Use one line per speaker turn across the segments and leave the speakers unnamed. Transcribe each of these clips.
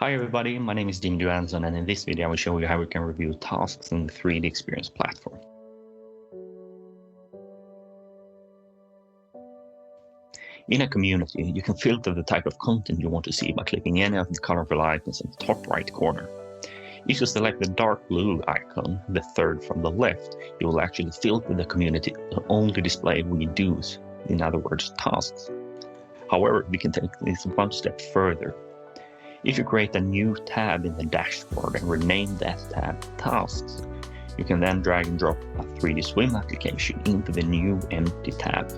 Hi everybody, my name is Dean Johansson, and in this video I will show you how we can review tasks in the 3DEXPERIENCE platform. In a community, you can filter the type of content you want to see by clicking any of the colorful icons in the top right corner. If you select the dark blue icon, the third from the left, you will actually filter the community to only display WeDos, in other words, tasks. However, we can take this one step further. If you create a new tab in the dashboard and rename that tab Tasks, you can then drag and drop a 3D Swim application into the new empty tab.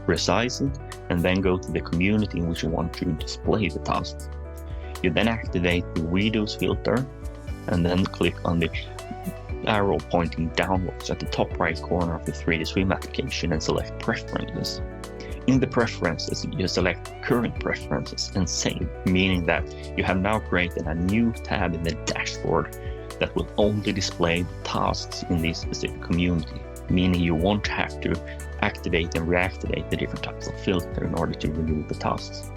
Resize it, and then go to the community in which you want to display the tasks. You then activate the WeDos filter, and then click on the arrow pointing downwards at the top right corner of the 3D Swim application and select Preferences. In the preferences, you select current preferences and save, meaning that you have now created a new tab in the dashboard that will only display the tasks in this specific community, meaning you won't have to activate and reactivate the different types of filter in order to remove the tasks.